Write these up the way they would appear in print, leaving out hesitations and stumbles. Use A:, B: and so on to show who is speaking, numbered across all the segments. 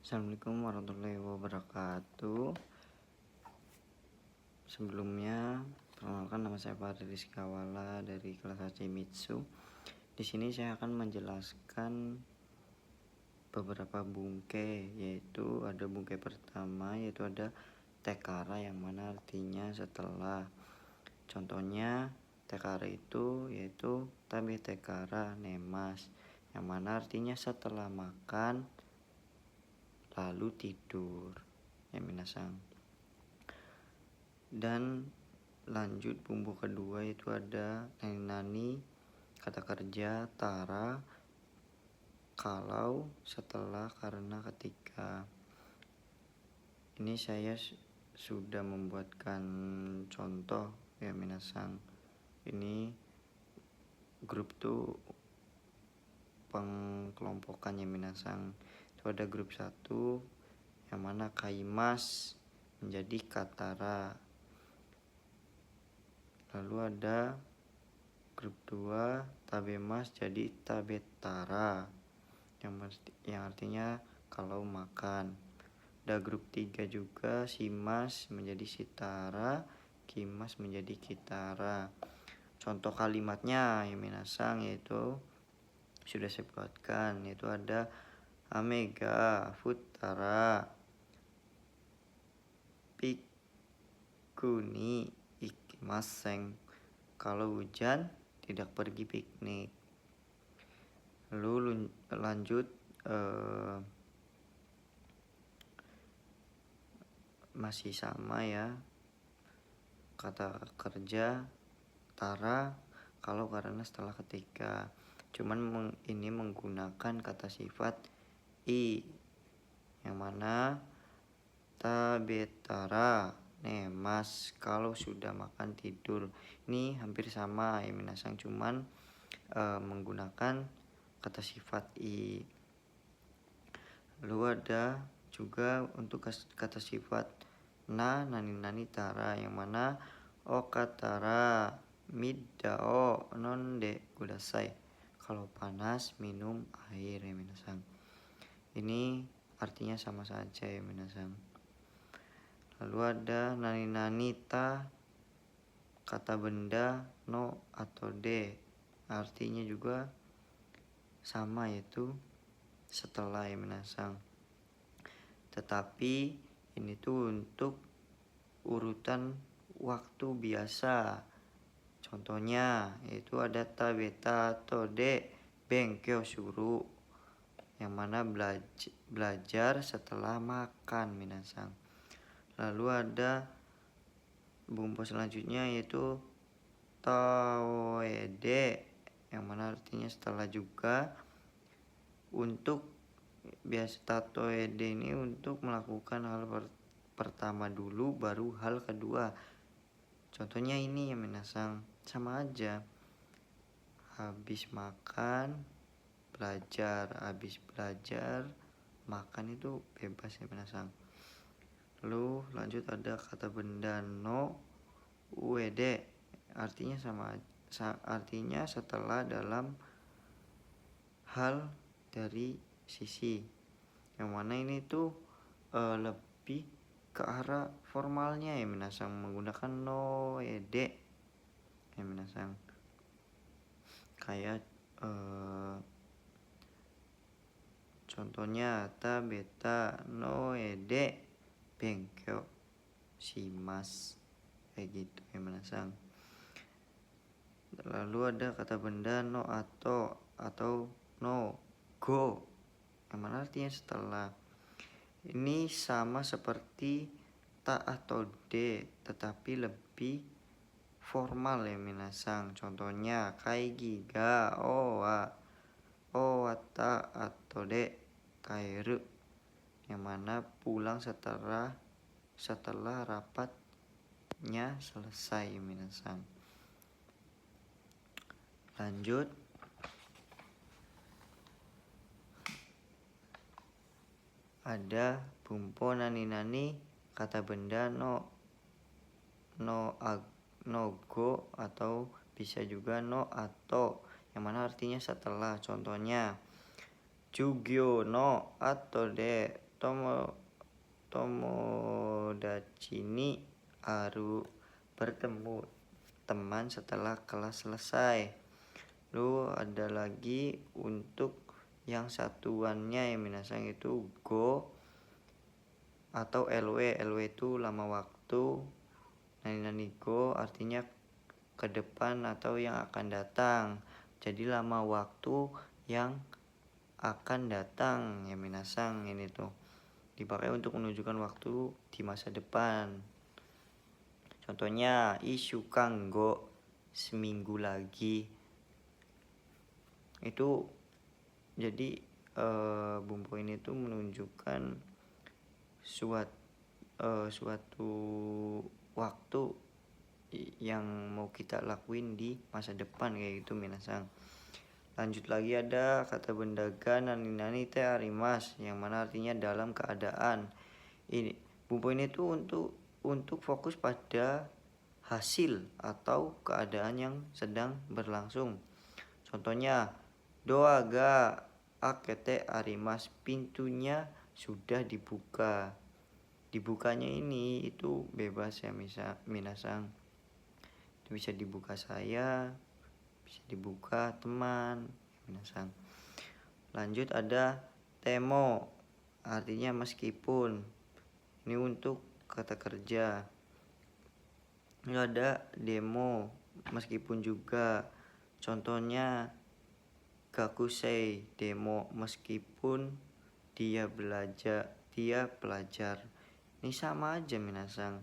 A: Assalamualaikum warahmatullahi wabarakatuh. Sebelumnya, perkenalkan nama saya Fahri Rizky Awala dari kelas AC Mitsu. Di sini saya akan menjelaskan beberapa bungke, yaitu ada bungke pertama, yaitu ada tekara yang mana artinya setelah. Contohnya tekara itu yaitu tabe tekara nemas, yang mana artinya setelah makan lalu tidur ya minasang. Dan lanjut bumbu kedua itu ada nani, kata kerja, tara, kalau, setelah, karena, ketika. Ini saya sudah membuatkan contoh ya minasang. Ini grup tuh pengkelompokan ya minasang. Itu ada grup 1 yang mana kaimas menjadi katara. Lalu ada grup 2 tabemas jadi tabetara, yang artinya kalau makan. Ada grup 3 juga simas menjadi sitara, kimas menjadi kitara. Contoh kalimatnya ya minasang yaitu sudah saya buatkan, yaitu ada amega futara pikuni ikimaseng, kalau hujan tidak pergi piknik. Lalu lanjut masih sama ya, kata kerja tara, kalau, karena, setelah, ketika. Cuman ini menggunakan kata sifat i, yang mana tabetara nemas, kalau sudah makan tidur. Ini hampir sama ya minasang, cuman menggunakan kata sifat i. Lalu ada juga untuk kata sifat nani tara, yang mana okatara middao nonde kudasai, kalau panas minum air ya minasang. Ini artinya sama saja ya minasang. Lalu ada nani ta, kata benda, no atau de, artinya juga sama, yaitu setelah ya minasang. Tetapi ini tuh untuk urutan waktu biasa. Contohnya yaitu ada tabeta tode bengkyo shuru, yang mana belajar setelah makan minasang. Lalu ada bumbu selanjutnya yaitu taoede, yang mana artinya setelah juga. Untuk biasa taoede ini untuk melakukan hal pertama dulu baru hal kedua. Contohnya ini ya minasang, sama aja, habis makan belajar, habis belajar makan, itu bebas ya minasang. Lalu lanjut ada kata benda no uede, artinya artinya setelah dalam hal dari sisi, yang mana ini tuh lebih ke arah formalnya ya minasang, menggunakan no ede ya minasang. Kayak contohnya tabeta no ede bengkyo shimasu, kayak gitu ya minasang. Lalu ada kata benda no atau no go, yang mana artinya setelah. Ini sama seperti ta atau de, tetapi lebih formal ya minasang. Contohnya kaigi ga owa owata atau de kairu, yang mana pulang setelah rapatnya selesai minasang. Lanjut ada bumpo nani kata benda no go, atau bisa juga no atau, yang mana artinya setelah. Contohnya jugyo no atau de Tomodachi ni aru bertemu teman setelah kelas selesai. Lalu ada lagi untuk yang satuannya ya minasang itu go atau LW. LW itu lama waktu. Nani go artinya ke depan atau yang akan datang. Jadi lama waktu yang akan datang ya minasang, ini tuh dipakai untuk menunjukkan waktu di masa depan. Contohnya ishukan go, seminggu lagi. Itu jadi bumbu ini tuh menunjukkan suatu waktu yang mau kita lakuin di masa depan kayak gitu minasang. Lanjut lagi ada kata bendaga nani te arimas, yang mana artinya dalam keadaan. Ini bumbu ini tuh untuk fokus pada hasil atau keadaan yang sedang berlangsung. Contohnya doa ga akete arimas, pintunya sudah dibuka. Dibukanya ini itu bebas ya minasang. Itu bisa dibuka saya, bisa dibuka teman minasang. Lanjut ada temo, artinya meskipun. Ini untuk kata kerja. Ini ada demo, meskipun juga. Contohnya gakusei, demo meskipun dia pelajar. Ini sama aja minasang.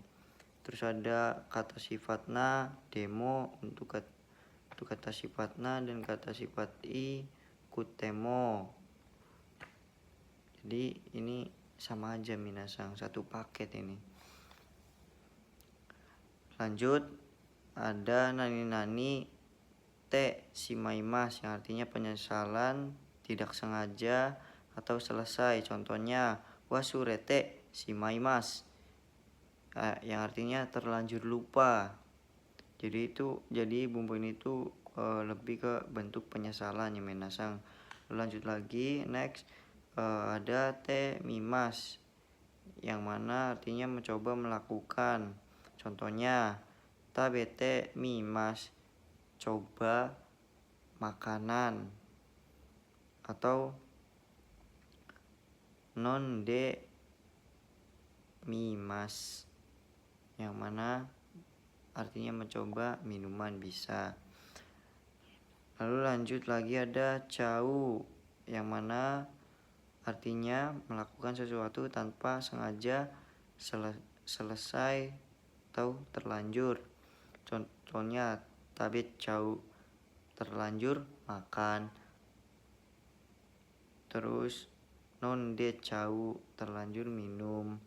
A: Terus ada kata sifatna, demo untuk kata sifatna dan kata sifat i kutemo. Jadi ini sama aja minasang, satu paket ini. Lanjut ada nani te shimaimasu, yang artinya penyesalan, tidak sengaja atau selesai. Contohnya wasurete shimaimasu, yang artinya terlanjur lupa. Jadi bumbu ini tuh lebih ke bentuk penyesalan ya minasang. Lanjut lagi, next ada te mimas, yang mana artinya mencoba melakukan. Contohnya tabete mimas, coba makanan. Atau non de mimas, yang mana artinya mencoba minuman bisa. Lalu lanjut lagi ada cau, yang mana artinya melakukan sesuatu tanpa sengaja, selesai atau terlanjur. Contohnya tabet cau, terlanjur makan. Terus non de cau, terlanjur minum.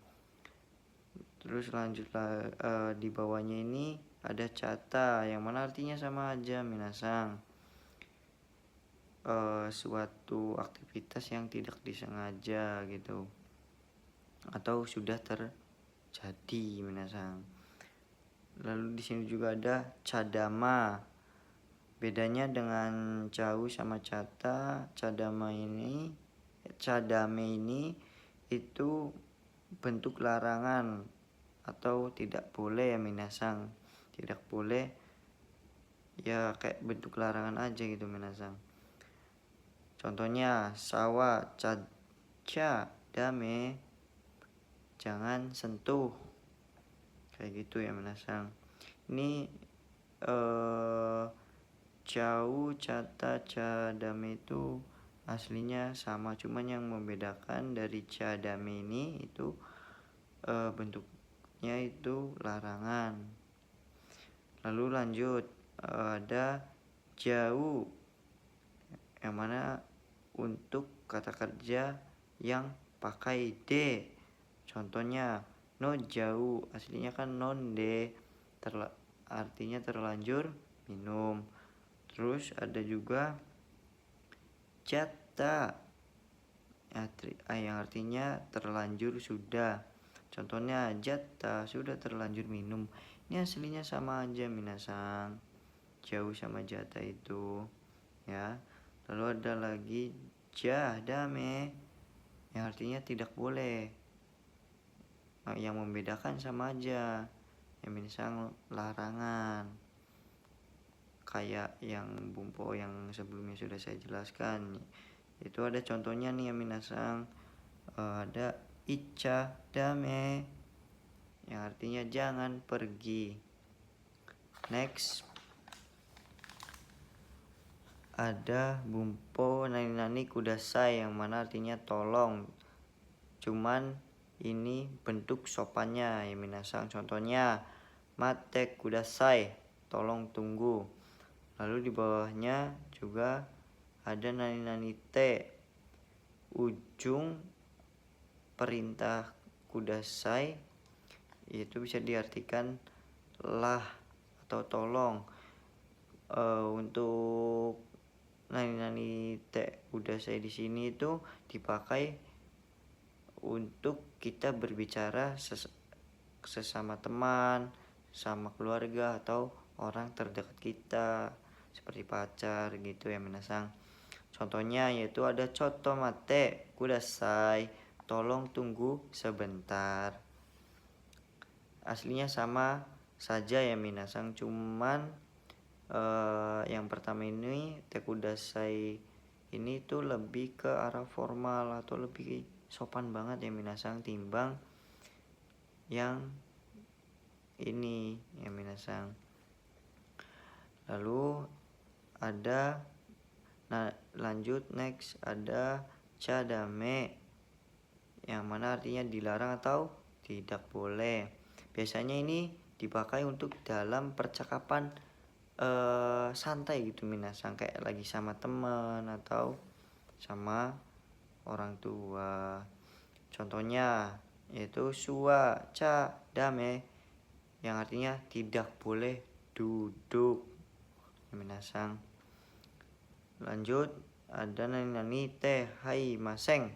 A: Terus lanjutlah di bawahnya ini ada cata, yang mana artinya sama aja minasang. Suatu aktivitas yang tidak disengaja gitu, atau sudah terjadi minasang. Lalu di sini juga ada cadama. Bedanya dengan cau sama cata, cadame ini itu bentuk larangan atau tidak boleh ya minasang. Tidak boleh ya, kayak bentuk larangan aja gitu minasang. Contohnya sawa caca dame, jangan sentuh, kayak gitu ya minasang. Ini cau, cata, cadame itu aslinya sama, cuman yang membedakan dari cadame ini itu bentuknya itu larangan. Lalu lanjut ada jauh, yang mana untuk kata kerja yang pakai de. Contohnya no jauh, aslinya kan non de, artinya terlanjur minum. Terus ada juga jata, yang artinya terlanjur sudah. Contohnya jata, sudah terlanjur minum. Ini aslinya sama aja minasang, jauh sama jata itu ya. Lalu ada lagi jahdame, yang artinya tidak boleh. Nah, yang membedakan sama aja, yang misal larangan, kayak yang bumpo yang sebelumnya sudah saya jelaskan. Itu ada contohnya nih ya minasang, ada icha dame yang artinya jangan pergi. Next, ada bumpo nani kudasai yang mana artinya tolong, cuman ini bentuk sopannya ya minasang. Contohnya mate kudasai, tolong tunggu. Lalu di bawahnya juga ada nani te, ujung perintah kudasai itu bisa diartikan lah atau tolong. Untuk nani te kudasai di sini itu dipakai untuk kita berbicara sesama teman, sama keluarga atau orang terdekat kita seperti pacar gitu ya minasang. Contohnya yaitu ada coto mate kudasai, tolong tunggu sebentar. Aslinya sama saja ya minasang, cuman yang pertama ini te kudasai ini tuh lebih ke arah formal atau lebih sopan banget ya minasang timbang yang ini ya minasang. Lalu ada lanjut next ada cadame yang mana artinya dilarang atau tidak boleh. Biasanya ini dipakai untuk dalam percakapan santai gitu minasang, kayak lagi sama teman atau sama orang tua. Contohnya yaitu suwa ca dame yang artinya tidak boleh duduk minasang. Lanjut ada nani te hai maseng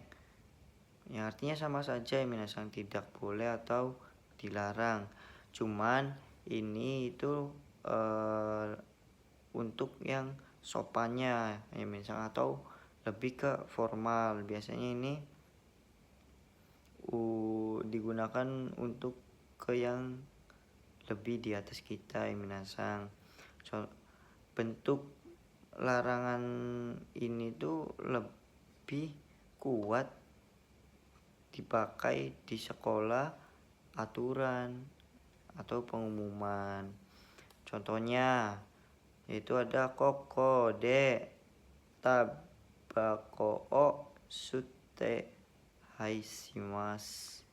A: yang artinya sama saja minasang, tidak boleh atau dilarang, cuman ini itu untuk yang sopannya ya misal atau lebih ke formal. Biasanya ini digunakan untuk ke yang lebih di atas kita ya minasang. Bentuk larangan ini tuh lebih kuat dipakai di sekolah, aturan atau pengumuman. Contohnya yaitu ada koko de tabako o sute haishimasu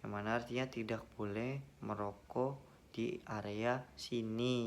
A: yang mana artinya tidak boleh merokok di area sini.